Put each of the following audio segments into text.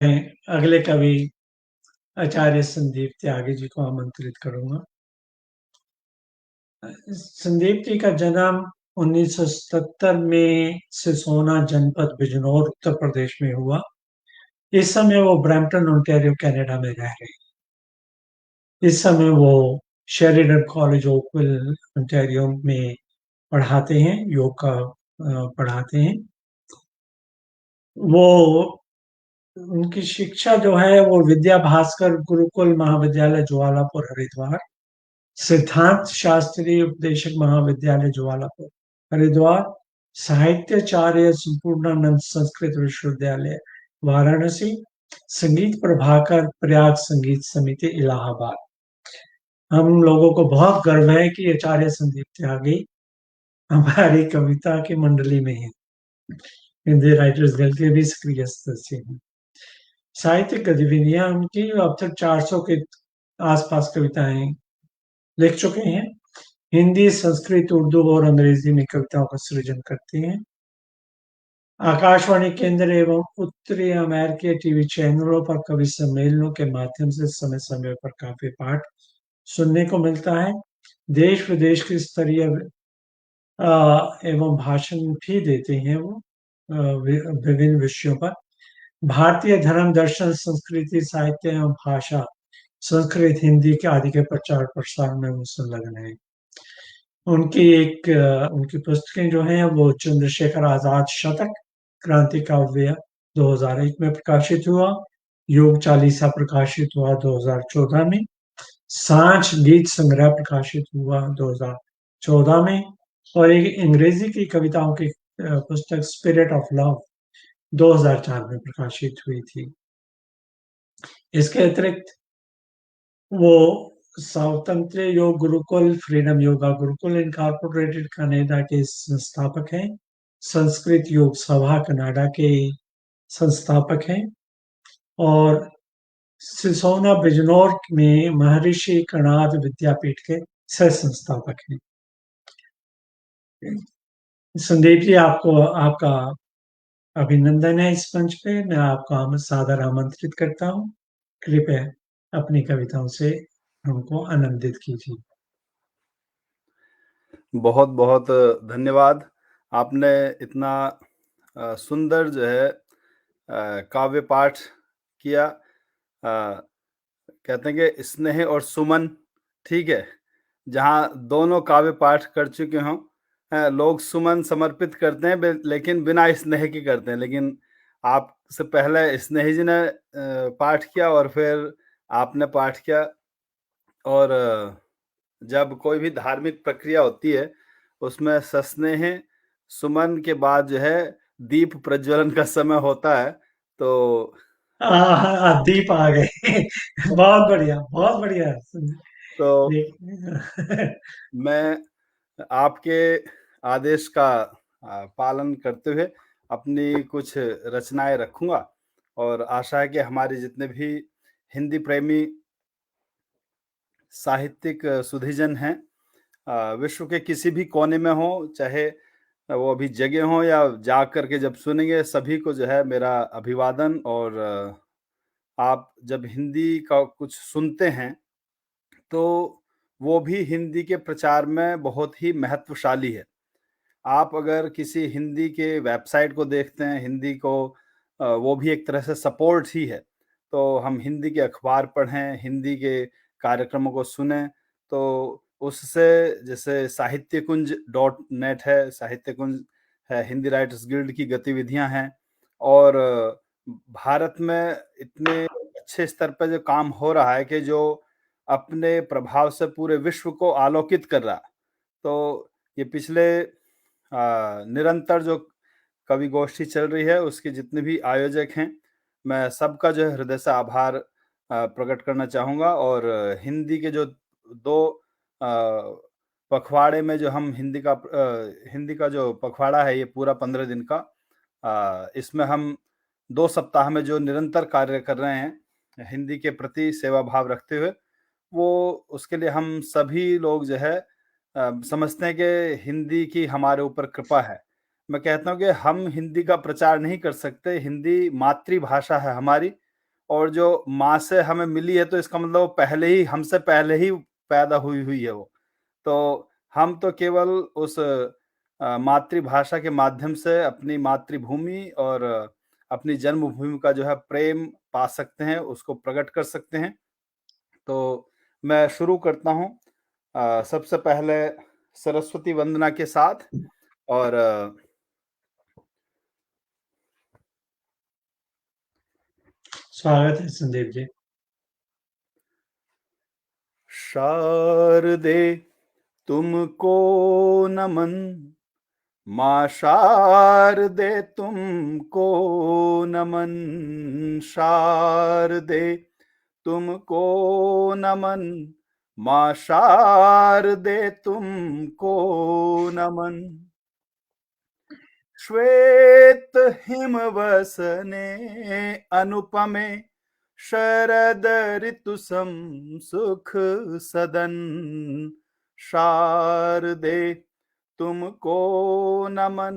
मैं अगले कवि आचार्य संदीप त्यागी जी को आमंत्रित करूंगा। संदीप जी का जन्म 1977 में सिसोना जनपद बिजनौर उत्तर प्रदेश में हुआ। इस समय वो ब्रैम्पटन ओंटारियो कनाडा में रह रहे हैं। इस समय वो शेरिडन कॉलेज ओकविल ओंटारियो में पढ़ाते हैं, योग का पढ़ाते हैं। वो उनकी शिक्षा जो है वो विद्या भास्कर गुरुकुल महाविद्यालय ज्वालापुर हरिद्वार, सिद्धांत शास्त्री उपदेशक महाविद्यालय ज्वालापुर हरिद्वार, साहित्याचार्य संपूर्णानंद संस्कृत विश्वविद्यालय वाराणसी, संगीत प्रभाकर प्रयाग संगीत समिति इलाहाबाद। हम लोगों को बहुत गर्व है कि आचार्य संदीप त्यागी हमारी कविता की मंडली में है। हिंदी राइटर्स गिल्ड के भी सक्रिय सदस्य हैं। साहित्यिक गतिविधियां उनकी अब तक 400 के आसपास कविताएं लिख चुके हैं। हिंदी, संस्कृत, उर्दू और अंग्रेजी में कविताओं का सृजन करते हैं। आकाशवाणी केंद्र एवं उत्तरी अमेरिकी टीवी चैनलों पर कवि सम्मेलनों के माध्यम से समय समय पर काव्य पाठ सुनने को मिलता है। देश विदेश की स्तरीय एवं भाषण भी देते हैं वो विभिन्न विषयों पर। भारतीय धर्म, दर्शन, संस्कृति, साहित्य एवं भाषा, संस्कृत, हिंदी के आदि के प्रचार प्रसार में वो संलग्न है। उनकी पुस्तकें जो हैं वो चंद्रशेखर आजाद शतक, क्रांति काव्य 2001 में प्रकाशित हुआ, योग चालीसा प्रकाशित हुआ 2014 में, सांच गीत संग्रह प्रकाशित हुआ 2014 में, और एक अंग्रेजी की कविताओं की पुस्तक स्पिरिट ऑफ लव 2004 में प्रकाशित हुई थी। इसके अतिरिक्त वो स्वतंत्र योग Gurukul, freedom yoga Gurukul incorporated Canada के संस्थापक हैं। संस्कृत योग सभा कनाडा के संस्थापक हैं और सिसोना बिजनौर में महर्षि कणाद विद्यापीठ के सह संस्थापक हैं। संदीप जी, आपको आपका अभिनंदन है इस मंच पे। मैं आपको सादर आमंत्रित करता हूँ। कृपया अपनी कविताओं से हमको आनंदित कीजिए। बहुत बहुत धन्यवाद। आपने इतना सुंदर जो है काव्य पाठ किया। कहते हैं कि स्नेह और सुमन, ठीक है, जहाँ दोनों काव्य पाठ कर चुके हों। लोग सुमन समर्पित करते हैं लेकिन बिना स्नेह के करते हैं, लेकिन आपसे पहले स्नेह जी ने पाठ किया और फिर आपने पाठ किया। और जब कोई भी धार्मिक प्रक्रिया होती है उसमें सस्नेह सुमन के बाद जो है दीप प्रज्वलन का समय होता है। तो दीप आ गए। बहुत बढ़िया, बहुत बढ़िया। तो मैं आपके आदेश का पालन करते हुए अपनी कुछ रचनाएं रखूंगा और आशा है कि हमारे जितने भी हिंदी प्रेमी साहित्यिक सुधीजन हैं, विश्व के किसी भी कोने में हो, चाहे वो अभी जगे हों या जा करके जब सुनेंगे, सभी को जो है मेरा अभिवादन। और आप जब हिंदी का कुछ सुनते हैं तो वो भी हिंदी के प्रचार में बहुत ही महत्वशाली है। आप अगर किसी हिंदी के वेबसाइट को देखते हैं, हिंदी को वो भी एक तरह से सपोर्ट ही है। तो हम हिंदी के अखबार पढ़ें, हिंदी के कार्यक्रमों को सुनें, तो उससे जैसे साहित्यकुंज.net है, साहित्यकुंज है, हिंदी राइटर्स गिल्ड की गतिविधियां हैं, और भारत में इतने अच्छे स्तर पर जो काम हो रहा है कि जो अपने प्रभाव से पूरे विश्व को आलोकित कर रहा। तो ये पिछले निरंतर जो कवि गोष्ठी चल रही है उसके जितने भी आयोजक हैं, मैं सबका जो है हृदय से आभार प्रकट करना चाहूँगा। और हिंदी के जो 2 पखवाड़े में जो हम हिंदी का जो पखवाड़ा है, ये पूरा 15 दिन का, इसमें हम 2 सप्ताह में जो निरंतर कार्य कर रहे हैं हिंदी के प्रति सेवा भाव रखते हुए, वो उसके लिए हम सभी लोग जो है समझते हैं कि हिंदी की हमारे ऊपर कृपा है। मैं कहता हूँ कि हम हिंदी का प्रचार नहीं कर सकते, हिंदी मातृभाषा है हमारी, और जो माँ से हमें मिली है तो इसका मतलब वो पहले ही हमसे पहले ही पैदा हुई हुई है वो। तो हम तो केवल उस मातृभाषा के माध्यम से अपनी मातृभूमि और अपनी जन्मभूमि का जो है प्रेम पा सकते हैं, उसको प्रकट कर सकते हैं। तो मैं शुरू करता हूँ सबसे पहले सरस्वती वंदना के साथ और स्वागत है संदीप जी। शारदे तुमको नमन, माँ शारदे तुमको नमन, शारदे तुमको नमन, माँ शारदे तुमको नमन। श्वेत हिमवसने अनुपमे, शरद ऋतु सम सुख सदन, शारदे तुमको नमन,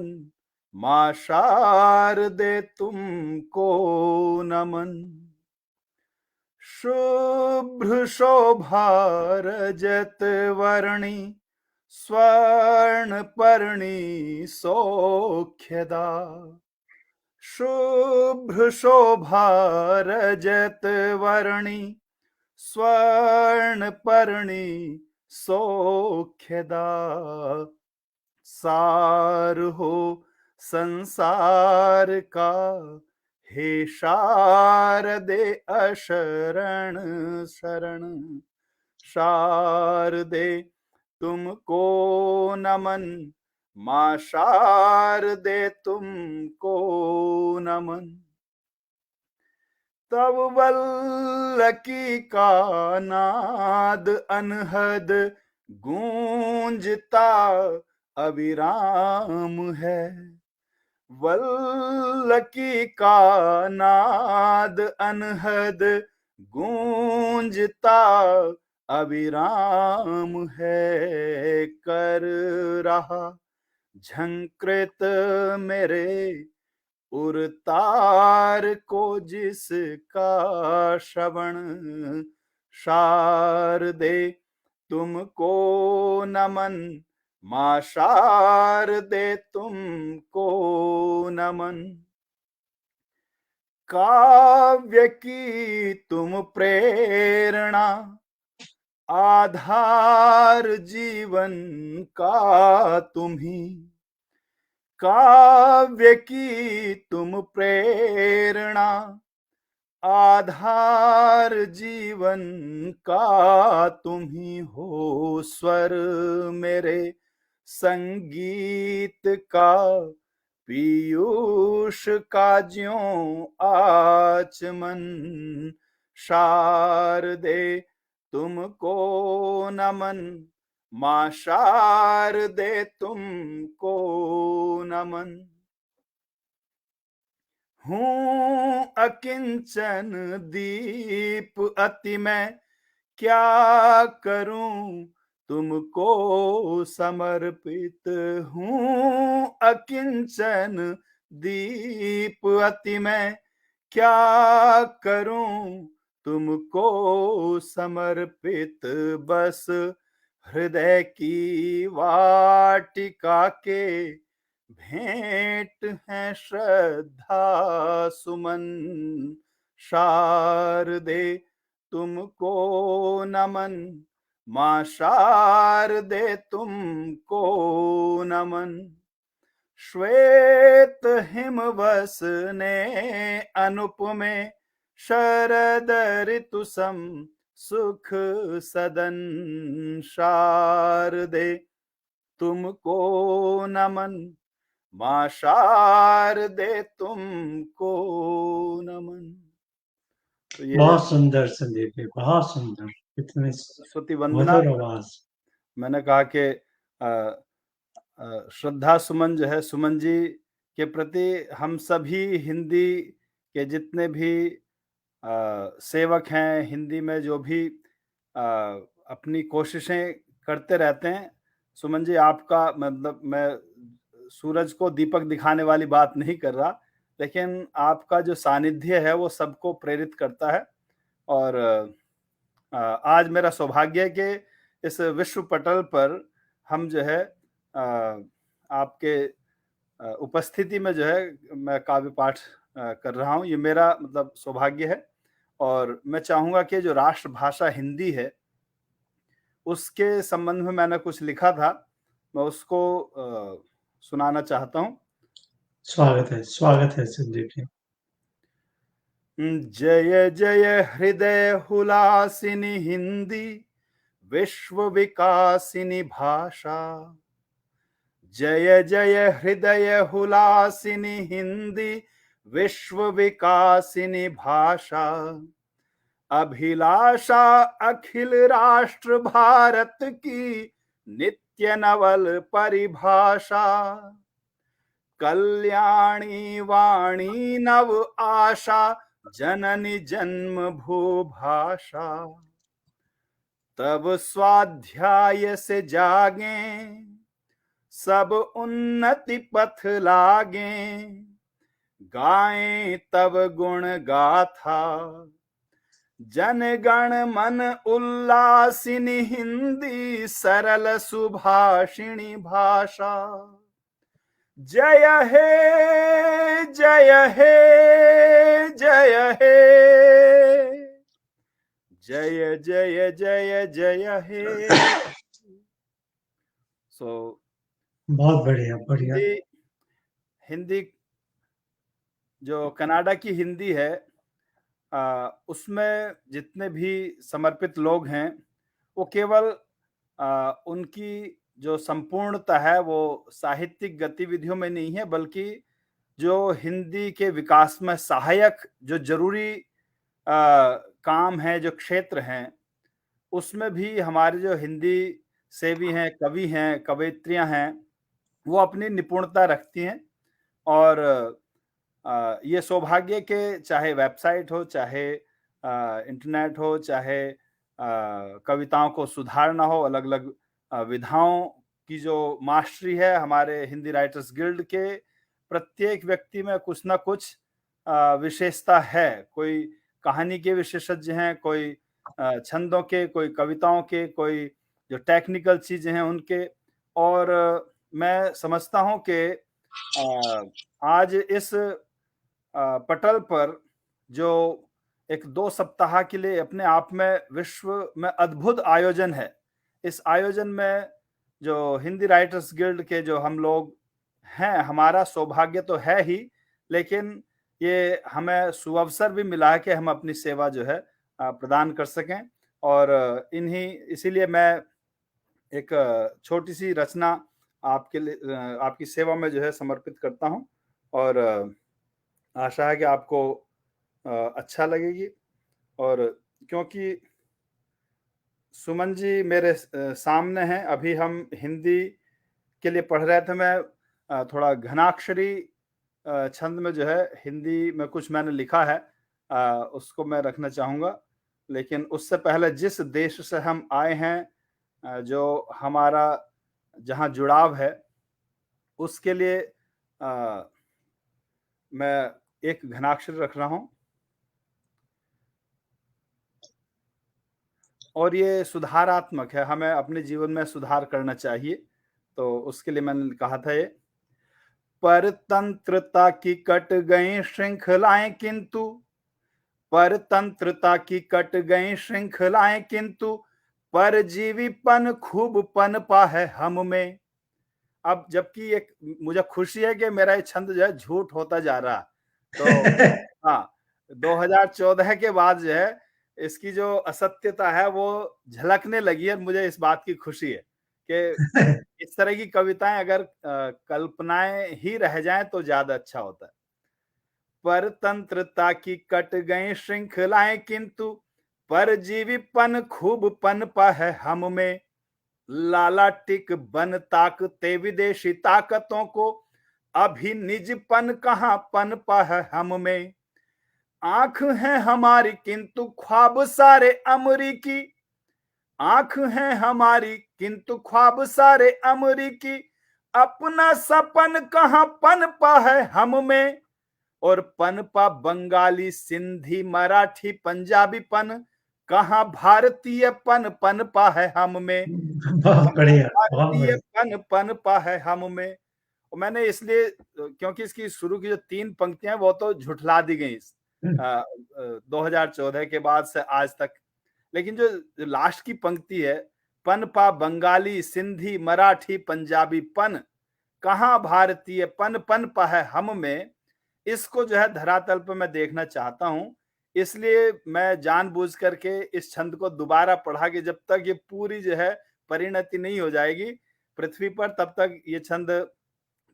माँ शारदे तुमको नमन। शुभ्र शोभा रजत वर्णी, स्वर्णपर्णी सौख्यदा, शुभ्र शोभा रजत वर्णी, स्वर्णपर्णी सौख्यदा, सार हो संसार का, हे शारदे अशरण शरण, शारदे तुमको नमन, माँ शारदे तुमको नमन। तब वल्लकी का नाद अनहद गूंजता अविराम है, वल्लकी का नाद अनहद गूंजता अविराम है, कर रहा झंकृत मेरे उरतार को जिसका श्रवण, शारदे तुमको नमन, माँ शारदे तुमको नमन। काव्य की तुम प्रेरणा, आधार जीवन का तुम्ही, काव्य की तुम प्रेरणा, आधार जीवन का तुम्ही हो, स्वर मेरे संगीत का, पीयूष का ज्यों आचमन, शारदे तुमको नमन, माँ शारदे तुमको नमन। हूँ अकिंचन दीप अति मैं, क्या करूं तुमको समर्पित, हूँ अकिंचन दीप अति मैं, क्या करूं तुमको समर्पित, बस हृदय की वाटिका के भेंट हैं श्रद्धा सुमन, शारदे तुमको नमन, माँ शारदे तुमको नमन। श्वेत हिमवसने अनुपमे, शरद ऋतु सम सुख सदन, शारदे तुमको नमन, माँ शारदे तुमको नमन। तो ये बहुत सुंदर संदीप जी, बहुत सुंदर, इतने सरस्वती वंदना मधुर आवाज। मैंने कहा कि श्रद्धा सुमन जो है सुमन जी के प्रति हम सभी हिंदी के जितने भी सेवक हैं, हिंदी में जो भी अपनी कोशिशें करते रहते हैं, सुमन जी आपका मतलब मैं सूरज को दीपक दिखाने वाली बात नहीं कर रहा, लेकिन आपका जो सानिध्य है वो सबको प्रेरित करता है। और आज मेरा सौभाग्य है कि इस विश्व पटल पर हम जो है आपके उपस्थिति में जो है मैं काव्य पाठ कर रहा हूँ। ये मेरा मतलब सौभाग्य है और मैं चाहूँगा कि जो राष्ट्रभाषा हिंदी है, उसके संबंध में मैंने कुछ लिखा था, मैं उसको सुनाना चाहता हूँ। स्वागत है संदीप जी। जय जय हृदय हुलासिनी हिंदी, विश्व विकासिनी भाषा। जय जय हृदय हुलासिनी हिंदी, विश्व विकासिनी भाषा। अभिलाषा अखिल राष्ट्र भारत की, नित्य नवल परिभाषा। कल्याणी वाणी नव आशा, जननी जन्म भूभाषा। तब स्वाध्याय से जागे, सब उन्नति पथ लागे। गाएं तब गुण गाथा, जन गण मन उल्लासिनी हिंदी, सरल सुभाषिणी भाषा। जय हे जय हे जय हे, जय जय जय जय हे। सो बहुत बढ़िया, बढ़िया। हिंदी हिंदी जो कनाडा की हिंदी है, उसमें जितने भी समर्पित लोग हैं, वो केवल उनकी जो संपूर्णता है वो साहित्यिक गतिविधियों में नहीं है, बल्कि जो हिंदी के विकास में सहायक जो ज़रूरी काम है, जो क्षेत्र हैं, उसमें भी हमारे जो हिंदी सेवी हैं, कवि हैं, कवयित्रियाँ हैं, वो अपनी निपुणता रखती हैं। और ये सौभाग्य के चाहे वेबसाइट हो, चाहे इंटरनेट हो, चाहे कविताओं को सुधारना हो, अलग-अलग विधाओं की जो मास्टरी है, हमारे हिंदी राइटर्स गिल्ड के प्रत्येक व्यक्ति में कुछ ना कुछ विशेषता है। कोई कहानी के विशेषज्ञ हैं, कोई छंदों के, कोई कविताओं के, कोई जो टेक्निकल चीज़ें हैं उनके। और मैं समझता हूँ कि आज इस पटल पर जो एक 2 सप्ताह के लिए अपने आप में विश्व में अद्भुत आयोजन है। इस आयोजन में जो हिंदी राइटर्स गिल्ड के जो हम लोग हैं, हमारा सौभाग्य तो है ही, लेकिन ये हमें सुअवसर भी मिला है कि हम अपनी सेवा जो है प्रदान कर सकें। और इसीलिए मैं एक छोटी-सी रचना आपके लिए आपकी सेवा में जो है समर्पित करता हूँ और आशा है कि आपको अच्छा लगेगी। और क्योंकि सुमन जी मेरे सामने हैं, अभी हम हिंदी के लिए पढ़ रहे थे। मैं थोड़ा घनाक्षरी छंद में जो है हिंदी में कुछ मैंने लिखा है, उसको मैं रखना चाहूँगा। लेकिन उससे पहले जिस देश से हम आए हैं, जो हमारा जहाँ जुड़ाव है, उसके लिए मैं एक घनाक्षरी रख रहा हूँ। और ये सुधारात्मक है, हमें अपने जीवन में सुधार करना चाहिए, तो उसके लिए मैंने कहा था ये। परतंत्रता की कट गई श्रृंखलाएं किंतु, परतंत्रता की कट गई श्रृंखलाएं किंतु, परजीवीपन खूब पनपा है हम में। अब जबकि एक मुझे खुशी है कि मेरा ये छंद जो है झूठ होता जा रहा, तो हाँ, 2014 के बाद जो है इसकी जो असत्यता है वो झलकने लगी है। मुझे इस बात की खुशी है कि इस तरह की कविताएं अगर कल्पनाएं ही रह जाएं तो ज्यादा अच्छा होता है। परतंत्रता की कट गई श्रृंखलाएं किंतु, परजीवीपन खूब पनपा है हम में। लाला टिक बन ताकते विदेशी ताकतों को, अभी निजपन कहाँ पनपा है हम में। आंख है हमारी किंतु ख्वाब सारे अमरीकी, आंख है हमारी किंतु ख्वाब सारे अमरीकी, अपना सपन कहाँ पनपा है हम में। और पनपा बंगाली सिंधी मराठी पंजाबी पन, कहाँ भारतीय पन पनपा है हम में, बहुत कहाँ बढ़िया, बहुत भारतीय बढ़िया। पन पनपा है हम में। और मैंने इसलिए क्योंकि इसकी शुरू की जो 3 पंक्तियां वो तो झुठला दी गई 2014 के बाद से आज तक, लेकिन जो लास्ट की पंक्ति है, पनपा बंगाली सिंधी मराठी पंजाबी पन, कहाँ भारतीय पन पनपा है हम में, इसको जो है धरातल पर मैं देखना चाहता हूं। इसलिए मैं जानबूझ करके इस छंद को दोबारा पढ़ा कि जब तक ये पूरी जो है परिणति नहीं हो जाएगी पृथ्वी पर, तब तक ये छंद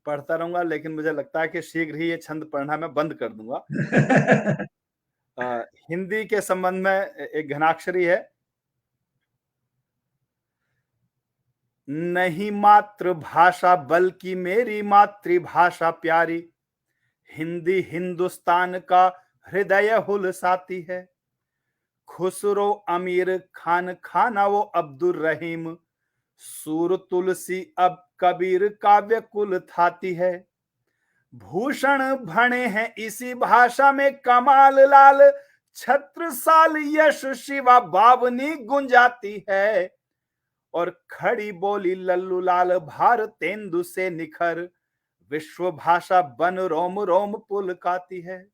पढ़ता रहूंगा। लेकिन मुझे लगता है कि शीघ्र ही ये छंद पढ़ना मैं बंद कर दूंगा। हिंदी के संबंध में एक घनाक्षरी है, नहीं मातृभाषा बल्कि मेरी मातृभाषा प्यारी, हिंदी हिंदुस्तान का हृदय हुलसाती है, खुसरो अमीर खान खाना वो अब्दुल रहीम, सूर तुलसी अब कबीर काव्य कुल थाती है, भूषण भणे हैं इसी भाषा में कमाल लाल, छत्रसाल यश शिवा बावनी गुंजाती है, और खड़ी बोली लल्लू लाल भारतेंदु से निखर, विश्व भाषा बन रोम रोम पुलकाती है,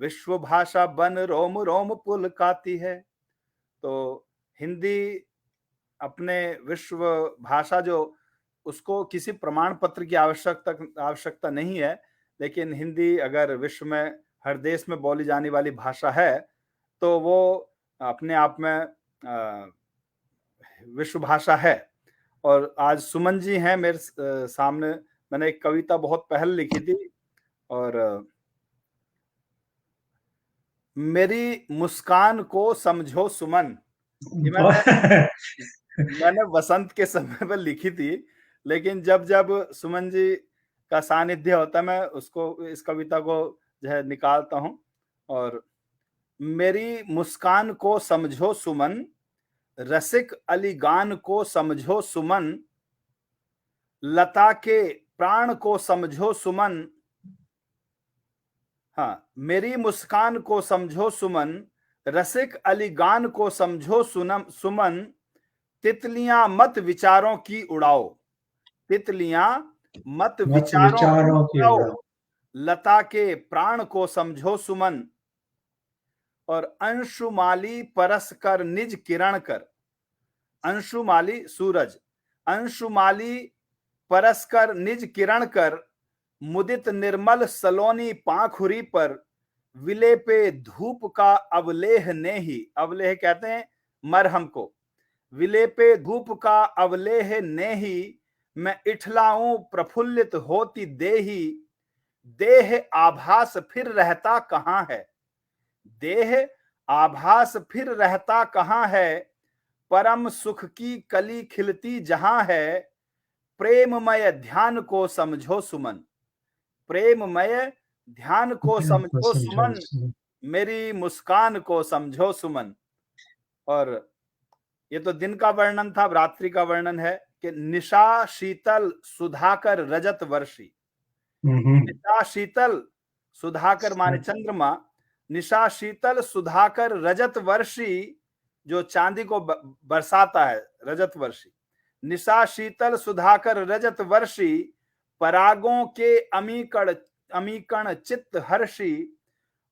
विश्व भाषा बन रोम रोम पुलकाती है। तो हिंदी अपने विश्व भाषा जो, उसको किसी प्रमाण पत्र की आवश्यकता नहीं है, लेकिन हिंदी अगर विश्व में हर देश में बोली जाने वाली भाषा है तो वो अपने आप में विश्व भाषा है। और आज सुमन जी हैं मेरे सामने। मैंने एक कविता बहुत पहले लिखी थी, और मेरी मुस्कान को समझो सुमन, ये मैंने वसंत के समय पर लिखी थी, लेकिन जब जब सुमन जी का सानिध्य होता है मैं उसको, इस कविता को जो है निकालता हूं। और मेरी मुस्कान को समझो सुमन, रसिक अली गान को समझो सुमन, लता के प्राण को समझो सुमन, हाँ, मेरी मुस्कान को समझो सुमन, रसिक अली गान को समझो सुमन, तितलियां मत विचारों की उड़ाओ, तितलियां मत मत विचारों की विचारों की उड़ाओ, उड़ाओ। लता के प्राण को समझो सुमन, और अंशुमाली परस कर निज किरण कर, अंशुमाली सूरज, अंशुमाली परस कर निज किरण कर, मुदित निर्मल सलोनी पाखुरी पर, विले पे धूप का अवलेह ने ही, अवलेह कहते हैं मरहम को, विले पे धूप का अवलेह ने ही, मैं इठलाऊं प्रफुल्लित होती देही, देह आभास फिर रहता कहां है, देह आभास फिर रहता कहां है, परम सुख की कली खिलती जहां है, प्रेममय ध्यान को समझो सुमन, प्रेममय ध्यान को समझो समझो सुमन, सुमन। मेरी मुस्कान को समझो सुमन। और ये तो दिन का वर्णन था, अब रात्रि का वर्णन है कि निशा शीतल सुधाकर रजत वर्षी, निशा शीतल, सुधाकर माने चंद्रमा, निशा शीतल सुधाकर रजत वर्षी, जो चांदी को बरसाता है, रजत वर्षी, निशा शीतल सुधाकर रजत वर्षी, परागों के अमीकण अमीकण चित्त हर्षी,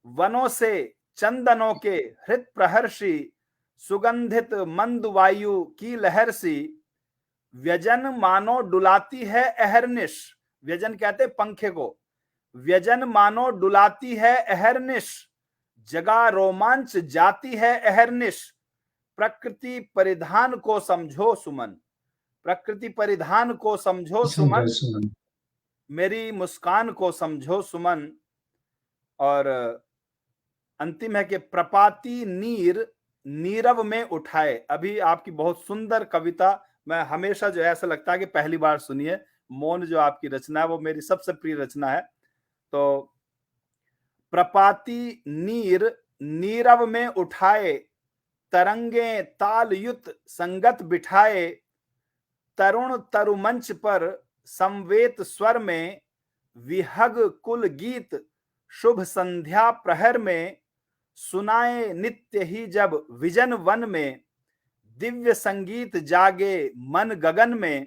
वनों से चंदनों के हृत प्रहर्षी, सुगंधित मंद वायु की लहर सी, व्यजन मानो डुलाती है अहरनिश, व्यजन कहते पंखे को, व्यजन मानो डुलाती है अहरनिश, जगा रोमांच जाती है अहरनिश, प्रकृति परिधान को समझो सुमन, प्रकृति परिधान को समझो समझो सुमन, सुमन। मेरी मुस्कान को समझो सुमन। और अंतिम है कि प्रपाती नीर नीरव में उठाए, अभी आपकी बहुत सुंदर कविता, मैं हमेशा जो ऐसा लगता है कि पहली बार सुनिए, मौन जो आपकी रचना है वो मेरी सबसे प्रिय रचना है। तो प्रपाती नीर नीरव में उठाए, तरंगे ताल युत संगत बिठाए, तरुण तरुमंच पर संवेत स्वर में, विहग कुल गीत शुभ संध्या प्रहर में सुनाए नित्य ही जब विजन वन में, दिव्य संगीत जागे मन गगन में,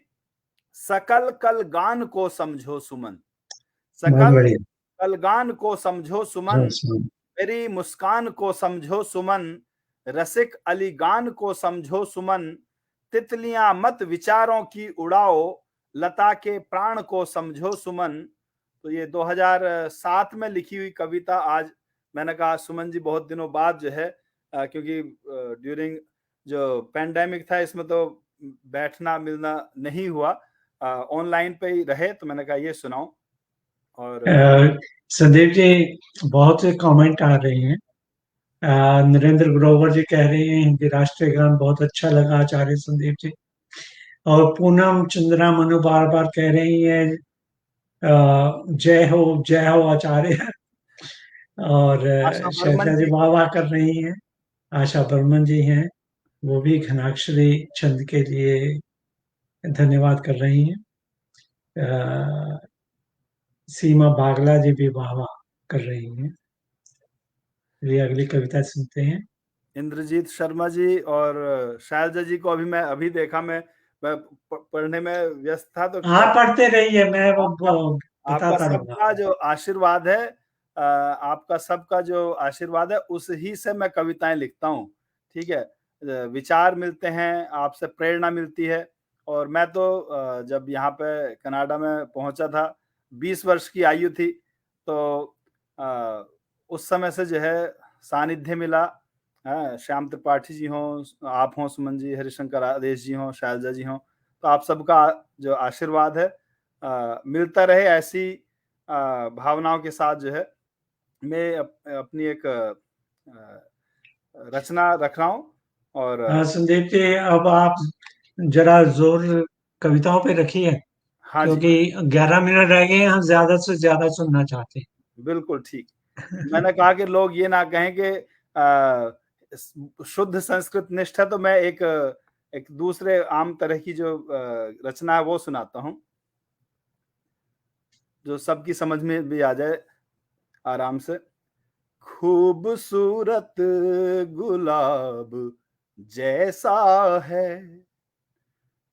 सकल कल गान को समझो सुमन। बहुत सकल बढ़िया। कल गान को समझो सुमन, अच्छा। मेरी मुस्कान को समझो सुमन, रसिक अली गान को समझो सुमन, तितलियां मत विचारों की उड़ाओ, लता के प्राण को समझो सुमन। तो ये 2007 में लिखी हुई कविता आज मैंने कहा सुमन जी बहुत दिनों बाद जो है क्योंकि ड्यूरिंग जो पैंडेमिक था इसमें तो बैठना मिलना नहीं हुआ, ऑनलाइन पे ही रहे, तो मैंने कहा ये सुनाऊं। और संदीप जी, बहुत से कमेंट आ रहे हैं। नरेंद्र ग्रोवर जी कह रहे हैं हिंदी राष्ट्रीय गान बहुत अच्छा लगा आचार्य संदीप जी। और पूनम चंद्रा मनु बार बार कह रही हैं जय हो आचार्य। और आशा बर्मन शैलजा जी जी, वाह वाह कर रही हैं। आशा बर्मन जी हैं, वो भी घनाक्षरी छंद के लिए धन्यवाद कर रही हैं। सीमा बागला जी भी वाह वाह कर रही हैं। ये अगली कविता सुनते हैं। इंद्रजीत शर्मा जी और शैलजा जी को अभी मैं अभी देखा, मैं पढ़ने में व्यस्त था तो हाँ, पढ़ते रहिए, मैं आपका वो आपका बताता रहूंगा। सबका जो आशीर्वाद है, आपका सबका जो आशीर्वाद है उस ही से मैं कविताएं लिखता हूँ। ठीक है, विचार मिलते हैं, आपसे प्रेरणा मिलती है। और मैं तो जब यहाँ पे कनाडा में पहुंचा था 20 वर्ष की आयु थी, तो उस समय से जो है सानिध्य मिला। श्याम त्रिपाठी जी हों, आप हों सुमन जी, हरिशंकर आदेश जी हों, शैलजा जी हों, तो आप सबका जो आशीर्वाद है मिलता रहे। ऐसी भावनाओं के साथ जो है मैं अपनी एक रचना रख रहा हूँ। और हाँ संदीप जी, अब आप जरा जोर कविताओं पे रखिए, हाँ जी, क्योंकि 11 मिनट रह गए हैं, हम ज्यादा से ज्यादा सुनना चाहते हैं। बिल्कुल ठीक। मैंने कहा कि लोग ये ना कहें कि शुद्ध संस्कृत निष्ठ है, तो मैं एक दूसरे आम तरह की जो रचना है वो सुनाता हूँ, जो सबकी समझ में भी आ जाए आराम से। खूबसूरत गुलाब जैसा है,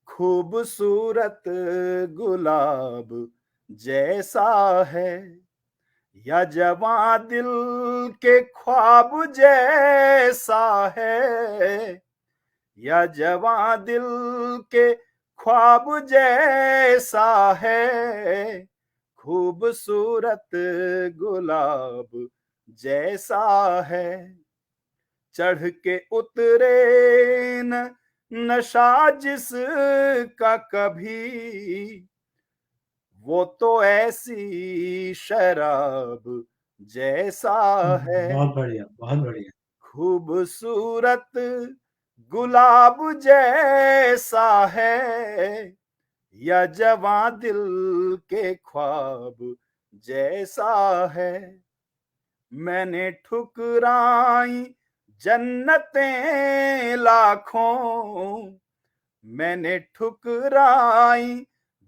खूबसूरत गुलाब जैसा है, या जवां दिल के ख्वाब जैसा है, या जवां दिल के ख्वाब जैसा है, खूबसूरत गुलाब जैसा है। चढ़ के उतरे न नशा जिसका कभी, वो तो ऐसी शराब जैसा है। बहुत बढ़िया, बहुत बढ़िया। खूबसूरत गुलाब जैसा है, या जवां दिल के ख्वाब जैसा है। मैंने ठुकराई जन्नतें लाखों, मैंने ठुकराई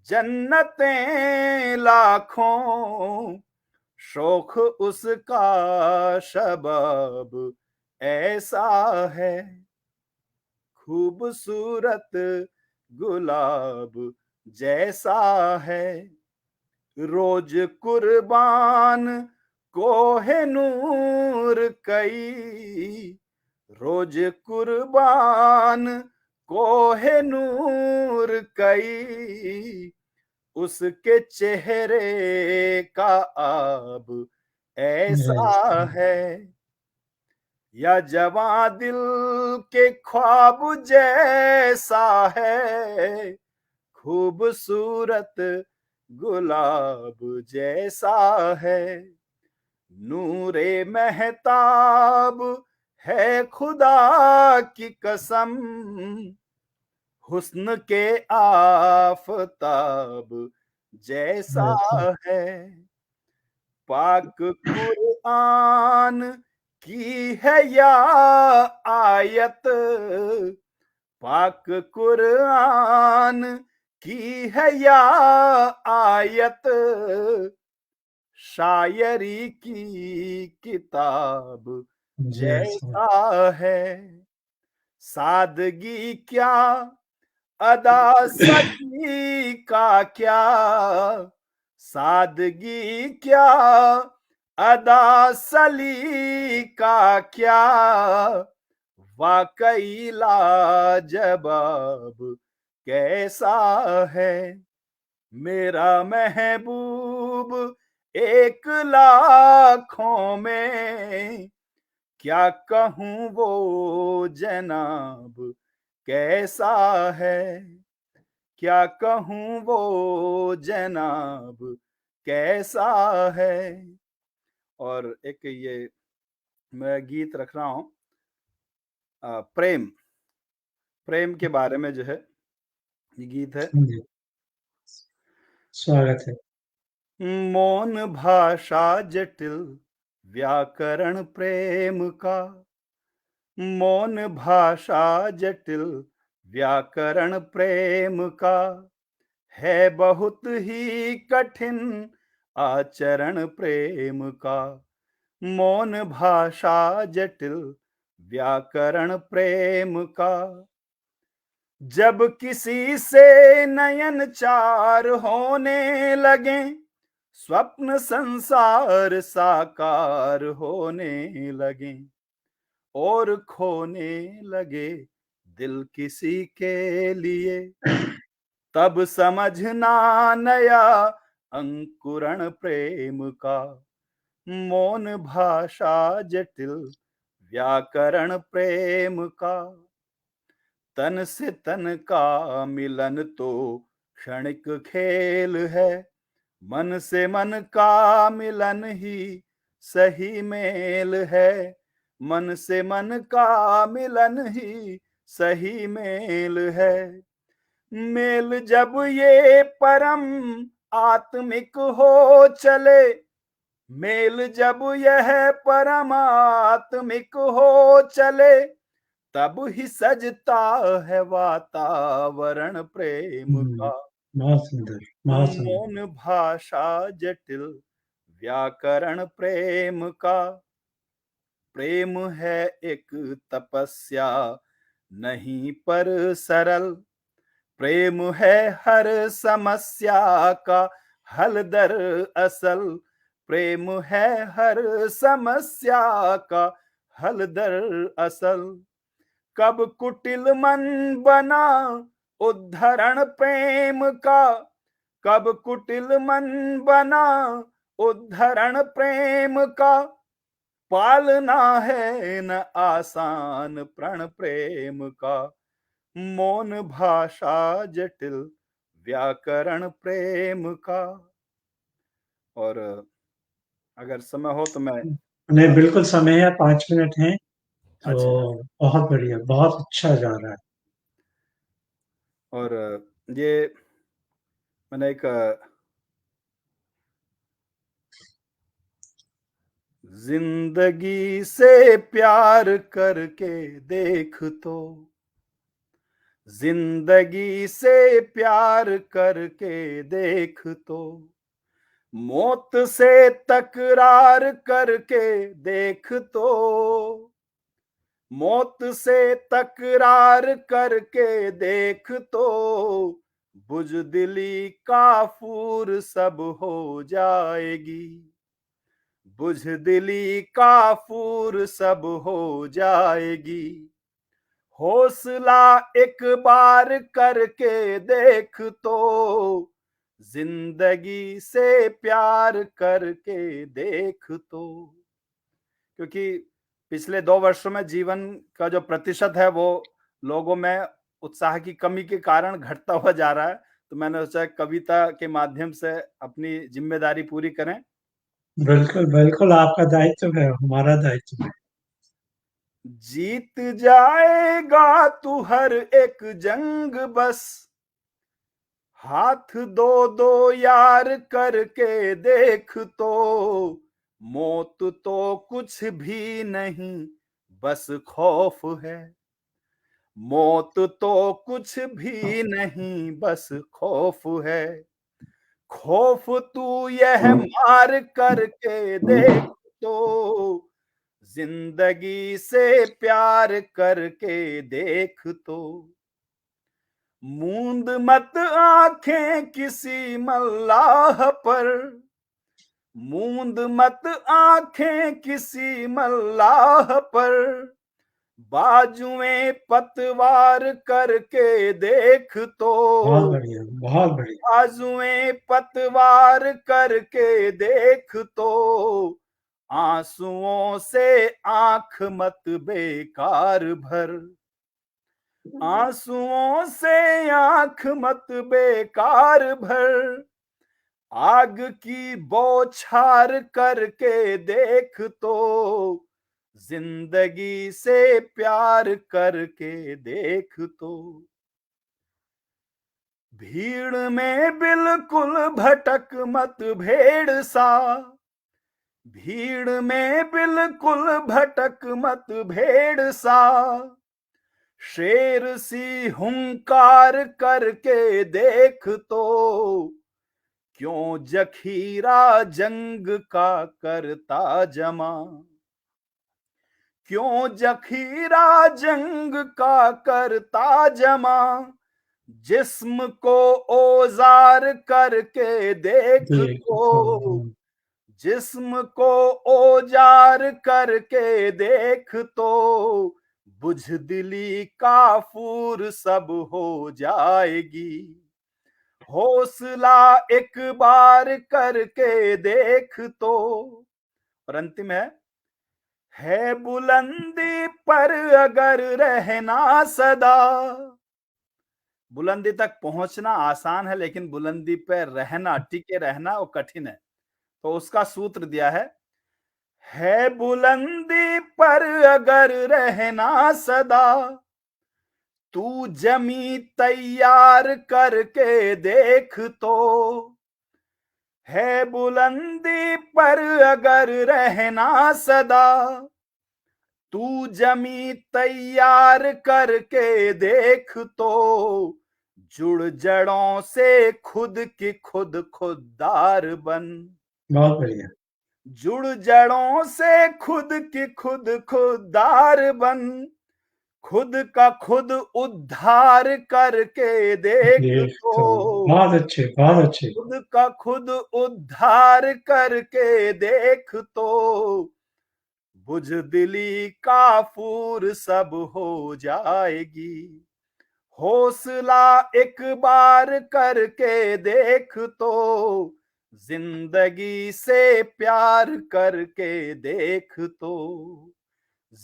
जन्नतें लाखों, शौक उसका शबाब ऐसा है। खूबसूरत गुलाब जैसा है, रोज कुर्बान कोहिनूर कई, रोज कुर्बान कोहिनूर कई, उसके चेहरे का आब ऐसा है। या जवां दिल के ख्वाब जैसा है, खूबसूरत गुलाब जैसा है। नूरे महताब है खुदा की कसम, हुस्न के आफताब जैसा है। पाक कुरआन की है या आयत, पाक कुरआन की है या आयत, शायरी की किताब जी सर। जैसा है। सादगी क्या, अदा सची का क्या, सादगी क्या, अदा सलीका क्या, वाकई लाजवाब कैसा है मेरा महबूब, एक लाखों में क्या कहूँ वो जनाब कैसा है, क्या कहूँ वो जनाब कैसा है। और एक ये मैं गीत रख रहा हूँ प्रेम, प्रेम के बारे में जो है ये गीत है। जी, स्वागत है। मौन भाषा जटिल व्याकरण प्रेम का, मौन भाषा जटिल व्याकरण प्रेम का, है बहुत ही कठिन आचरण प्रेम का। मौन भाषा जटिल व्याकरण प्रेम का, जब किसी से नयन चार होने लगे, स्वप्न संसार साकार होने लगे, और खोने लगे दिल किसी के लिए, तब समझना नया अंकुरण प्रेम का। मौन भाषा जटिल व्याकरण प्रेम का, तन से तन का मिलन तो क्षणिक खेल है, मन से मन का मिलन ही सही मेल है, मन से मन का मिलन ही सही मेल है। मेल जब ये परम आत्मिक हो चले, मेल जब यह परमात्मिक हो चले, तब ही सजता है वातावरण प्रेम हुँ, का। बहुत सुंदर, बहुत सुंदर। मौन भाषा जटिल व्याकरण प्रेम का, प्रेम है एक तपस्या नहीं पर सरल, प्रेम है हर समस्या का हल दरअसल, प्रेम है हर समस्या का हल दरअसल। कब कुटिल मन बना उद्धरण प्रेम का, कब कुटिल मन बना उद्धरण प्रेम का, पालना है न आसान प्रण प्रेम का। मौन भाषा जटिल व्याकरण प्रेम का। और अगर समय हो तो मैं नहीं, बिल्कुल समय है, 5 मिनट हैं, अच्छा। तो बहुत बढ़िया, बहुत अच्छा जा रहा है। और ये मैंने एक जिंदगी से प्यार करके देख तो, जिंदगी से प्यार करके देख तो, मौत से तकरार करके देख तो, मौत से तकरार करके देख तो, बुजदिली काफूर सब हो जाएगी, बुझदिली काफूर सब हो जाएगी। हौसला एक बार करके देख तो, जिंदगी से प्यार करके देख तो। क्योंकि पिछले 2 वर्षों में जीवन का जो प्रतिशत है वो लोगों में उत्साह की कमी के कारण घटता हुआ जा रहा है। तो मैंने सोचा कविता के माध्यम से अपनी ज़िम्मेदारी पूरी करें। बिल्कुल, बिल्कुल आपका दायित्व है, हमारा दायित्व है। जीत जाएगा तू हर एक जंग बस, हाथ दो दो यार करके देख तो, मौत तो कुछ भी नहीं बस खौफ है, मौत तो कुछ भी नहीं बस खौफ है, खौफ तू यह मार करके देख तो, जिंदगी से प्यार करके देख तो। मूंद मत आंखें किसी मल्लाह पर, मूंद मत आंखें किसी मल्लाह पर, बाजुएं पतवार करके देख तो, बहुत बढ़िया, बहुत बढ़िया। बाजुएं पतवार करके देख तो, आंसुओं से आंख मत बेकार भर, आंसुओं से आंख मत बेकार भर, आग की बौछार करके देख तो, जिंदगी से प्यार करके देख तो। भीड़ में बिल्कुल भटक मत भेड़ सा, भीड़ में बिल्कुल भटक मत भेड़ सा, शेर सी हुंकार करके देख तो, क्यों जखीरा जंग का करता जमा, क्यों जखीरा जंग का करता जमा, जिस्म को औजार करके देख तो, जिस्म को औजार करके देख तो, बुझदिली काफूर सब हो जाएगी, हौसला एक बार करके देख तो। और अंतिम है बुलंदी पर अगर रहना सदा, बुलंदी तक पहुंचना आसान है लेकिन बुलंदी पर रहना, टिके रहना वो कठिन है। तो उसका सूत्र दिया है बुलंदी पर अगर रहना सदा, तू जमी तैयार करके देख तो, है बुलंदी पर अगर रहना सदा, तू जमी तैयार करके देख तो, जुड़ जड़ों से खुद की खुद खुददार बन, बहुत बढ़िया। जुड़ जड़ों से खुद की खुद खुददार बन, खुद का खुद उद्धार करके देख तो, बहुत अच्छे, बहुत अच्छे। खुद का खुद उद्धार करके देख तो, बुझदिली काफूर सब हो जाएगी, हौसला एक बार करके देख तो, जिंदगी से प्यार करके देख तो,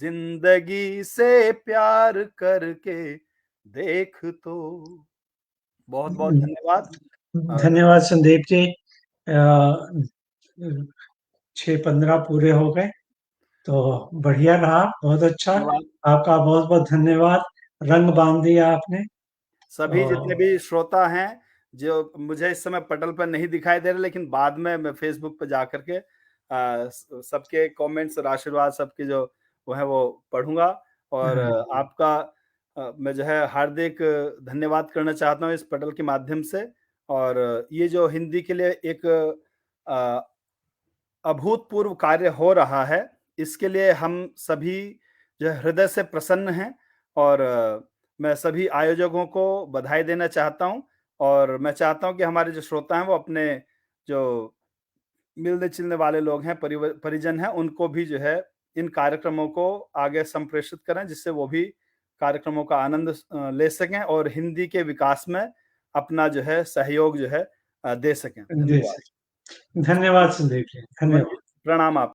जिंदगी से प्यार करके देख तो। बहुत बहुत धन्यवाद। धन्यवाद संदीप जी। 6:15 पूरे हो गए, तो बढ़िया रहा, बहुत अच्छा। धन्यवाद आपका बहुत बहुत धन्यवाद। रंग बांध दिया आपने। सभी जितने भी श्रोता हैं जो मुझे इस समय पटल पर नहीं दिखाई दे रहे, लेकिन बाद में मैं फेसबुक पर जाकर के सबके कमेंट्स और आशीर्वाद सबके जो वो है वो पढ़ूंगा। और आपका मैं जो है हार्दिक धन्यवाद करना चाहता हूँ इस पटल के माध्यम से। और ये जो हिंदी के लिए एक अभूतपूर्व कार्य हो रहा है, इसके लिए हम सभी जो है हृदय से प्रसन्न हैं। और मैं सभी आयोजकों को बधाई देना चाहता हूं। और मैं चाहता हूं कि हमारे जो श्रोता हैं वो अपने जो मिलने-जुलने वाले लोग हैं, परिजन हैं, उनको भी जो है इन कार्यक्रमों को आगे संप्रेषित करें, जिससे वो भी कार्यक्रमों का आनंद ले सकें और हिंदी के विकास में अपना जो है सहयोग जो है दे सकें। धन्यवाद। धन्यवाद संदीप जी, धन्यवाद। प्रणाम आप।